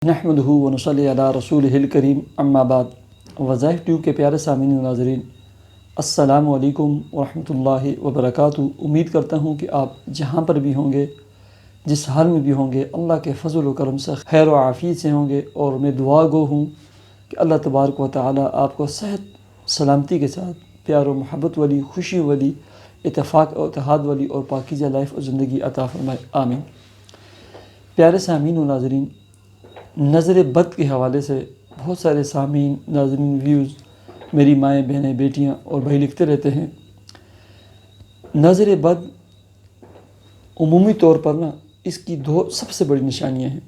نحمدہ و نصلی علی رسولہ الکریم اما بعد۔ وظائف ٹیوب کے پیارے سامعین و ناظرین، السلام علیکم ورحمۃ اللہ وبرکاتہ۔ امید کرتا ہوں کہ آپ جہاں پر بھی ہوں گے، جس حال میں بھی ہوں گے، اللہ کے فضل و کرم سے خیر و عافیت سے ہوں گے، اور میں دعا گو ہوں کہ اللہ تبارک و تعالی آپ کو صحت سلامتی کے ساتھ پیار و محبت والی، خوشی والی، اتفاق و اتحاد والی اور پاکیزہ لائف اور زندگی عطا فرمائے، آمین۔ پیارے سامعین و ناظرین، نظر بد کے حوالے سے بہت سارے سامعین، ناظرین، ویوز، میری مائیں، بہنیں، بیٹیاں اور بھائی لکھتے رہتے ہیں۔ نظر بد عمومی طور پر اس کی دو سب سے بڑی نشانیاں ہیں،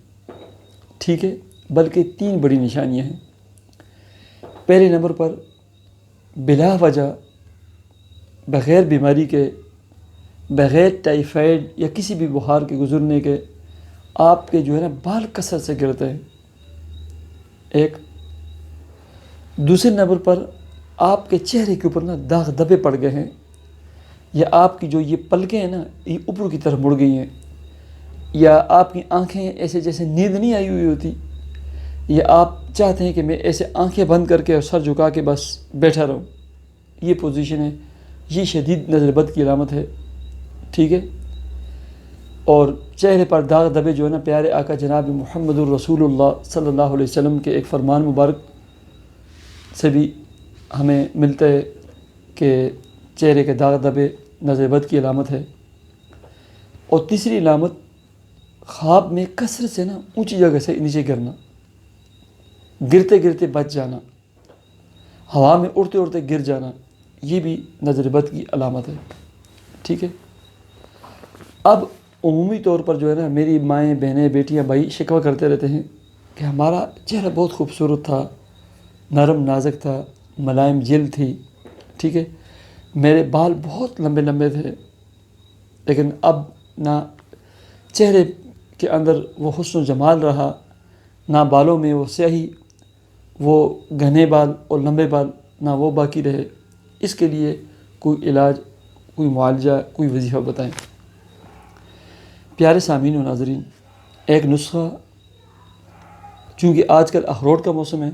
ٹھیک ہے، بلکہ 3 بڑی نشانیاں ہیں۔ پہلے نمبر پر بلا وجہ، بغیر بیماری کے، بغیر ٹائیفائڈ یا کسی بھی بخار کے گزرنے کے آپ کے بال کثرت سے گرتے ہیں، ایک۔ دوسرے نمبر پر آپ کے چہرے کے اوپر داغ دھبے پڑ گئے ہیں، یا آپ کی جو یہ پلکیں ہیں یہ اوپر کی طرف مڑ گئی ہیں، یا آپ کی آنکھیں ایسے جیسے نیند نہیں آئی ہوئی ہوتی، یا آپ چاہتے ہیں کہ میں ایسے آنکھیں بند کر کے اور سر جھکا کے بس بیٹھا رہوں، یہ پوزیشن ہے، یہ شدید نظر بد کی علامت ہے، ٹھیک ہے۔ اور چہرے پر داغ دھبے پیارے آقا جناب محمد الرسول اللہ صلی اللہ علیہ وسلم کے ایک فرمان مبارک سے بھی ہمیں ملتا ہے کہ چہرے کے داغ دھبے نظر بد کی علامت ہے۔ اور تیسری علامت، خواب میں کثرت سے اونچی جگہ سے نیچے گرنا، گرتے گرتے بچ جانا، ہوا میں اڑتے اڑتے گر جانا، یہ بھی نظر بد کی علامت ہے، ٹھیک ہے۔ اب عمومی طور پر میری مائیں، بہنیں، بیٹیاں، بھائی شکوہ کرتے رہتے ہیں کہ ہمارا چہرہ بہت خوبصورت تھا، نرم نازک تھا، ملائم جلد تھی، ٹھیک ہے، میرے بال بہت لمبے لمبے تھے، لیکن اب نہ چہرے کے اندر وہ حسن و جمال رہا، نہ بالوں میں وہ سیاہی، وہ گھنے بال اور لمبے بال نہ وہ باقی رہے۔ اس کے لیے کوئی علاج، کوئی معالجہ، کوئی وظیفہ بتائیں۔ پیارے سامعین و ناظرین، ایک نسخہ، چونکہ آج کل اخروٹ کا موسم ہے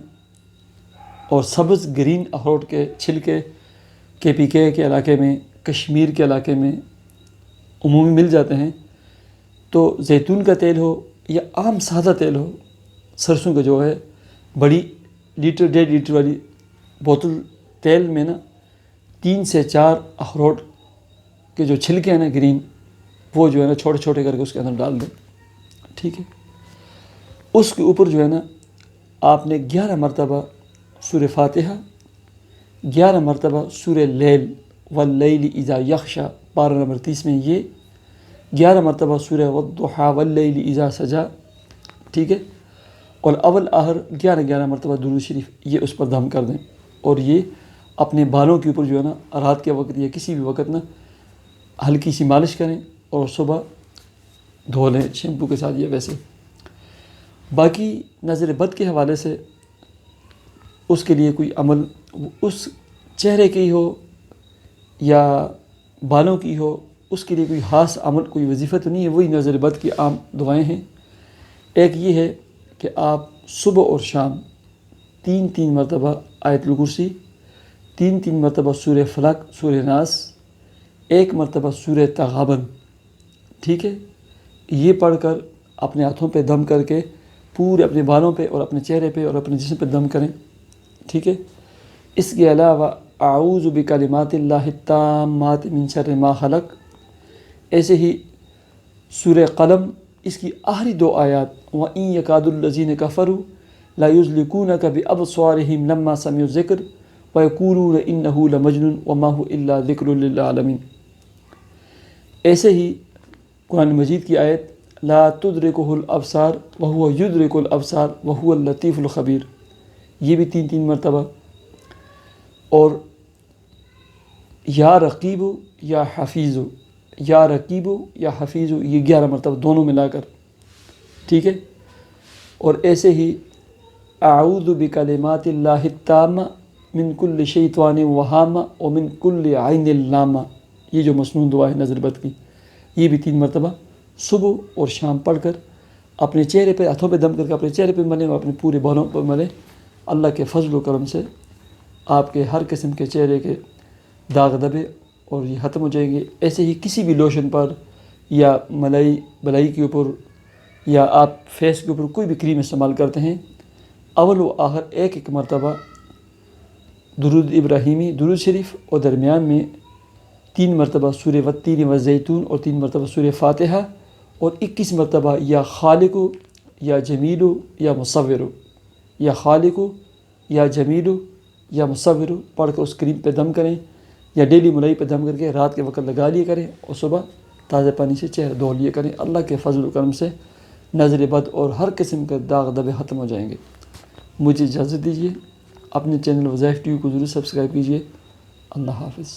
اور سبز گرین اخروٹ کے چھلکے KPK کے علاقے میں، کشمیر کے علاقے میں عمومی مل جاتے ہیں، تو زیتون کا تیل ہو یا عام سادہ تیل ہو، سرسوں کا جو ہے بڑی لیٹر 1.5 لیٹر والی بوتل تیل میں 3 سے 4 اخروٹ کے جو چھلکے ہیں گرین، وہ چھوٹے چھوٹے کر کے اس کے اندر ڈال دیں، ٹھیک ہے۔ اس کے اوپر آپ نے 11 مرتبہ سورہ فاتحہ، 11 مرتبہ سورہ لیل واللیل اذا یغشی، پارہ نمبر 30 میں یہ 11 مرتبہ سورہ والضحی واللیل اذا سجی، ٹھیک ہے، اور اول آخر 11 مرتبہ درود شریف یہ اس پر دم کر دیں، اور یہ اپنے بالوں کے اوپر رات کے وقت یا کسی بھی وقت ہلکی سی مالش کریں اور صبح دھو لیں شیمپو کے ساتھ یا ویسے۔ باقی نظر بد کے حوالے سے اس کے لیے کوئی عمل اس چہرے کی ہو یا بالوں کی ہو، اس کے لیے کوئی خاص عمل، کوئی وظیفہ تو نہیں ہے، وہی نظر بد کی عام دعائیں ہیں۔ ایک یہ ہے کہ آپ صبح اور شام 3 مرتبہ آیت الکرسی، 3 مرتبہ سورہ فلق، سورہ ناس، 1 مرتبہ سورہ تغابن، ٹھیک ہے، یہ پڑھ کر اپنے ہاتھوں پہ دم کر کے پورے اپنے بالوں پہ اور اپنے چہرے پہ اور اپنے جسم پہ دم کریں، ٹھیک ہے۔ اس کے علاوہ اعوذ بکلمات اللہ التامات من شر ما خلق، ایسے ہی سورہ قلم، اس کی آخری 2 آیات، وَإِن يَكَادُ الَّذِينَ كَفَرُوا لَيُزْلِقُونَكَ بِأَبْصَارِهِمْ لَمَّا سَمِعُوا الذِّكْرَ وَيَقُولُونَ إِنَّهُ لَمَجْنُونٌ وَمَا هُوَ إِلَّا ذِكْرٌ لِّلْعَالَمِينَ۔ ایسے ہی قرآن مجید کی آیت لا تدرکہ الابصار وہو یدرک الابصار وہو اللطیف الخبیر، یہ بھی 3 مرتبہ، اور یا رقیب یا حفیظ، یا رقیب یا حفیظ، یہ 11 مرتبہ دونوں ملا کر، ٹھیک ہے۔ اور ایسے ہی اعوذ بکلمات اللہ التامہ من کل شیطان وہامہ ومن کل عین لامہ، یہ جو مسنون دعا ہے نظر بد کی، یہ بھی 3 مرتبہ صبح اور شام پڑھ کر اپنے چہرے پہ ہاتھوں پہ دم کر کے اپنے چہرے پہ ملیں اور اپنے پورے بالوں پر ملیں. اللہ کے فضل و کرم سے آپ کے ہر قسم کے چہرے کے داغ دبے اور یہ ختم ہو جائیں گے. ایسے ہی کسی بھی لوشن پر یا بلائی کے اوپر یا آپ فیس کے اوپر کوئی بھی کریم استعمال کرتے ہیں، اول و آخر ایک مرتبہ درود ابراہیمی درود شریف اور درمیان میں 3 مرتبہ سورہ والتین والزیتون اور 3 مرتبہ سورہ فاتحہ اور 21 مرتبہ یا خالق یا جمیل یا مصور، یا خالق یا جمیل یا مصور پڑھ کر اس کریم پہ دم کریں، یا ڈیلی ملائی پہ دم کر کے رات کے وقت لگا لیا کریں اور صبح تازہ پانی سے چہرہ دھو لیا کریں. اللہ کے فضل و کرم سے نظر بد اور ہر قسم کے داغ دبے ختم ہو جائیں گے. مجھے اجازت دیجیے. اپنے چینل وظائف ٹی وی کو ضرور سبسکرائب کیجیے. اللہ حافظ.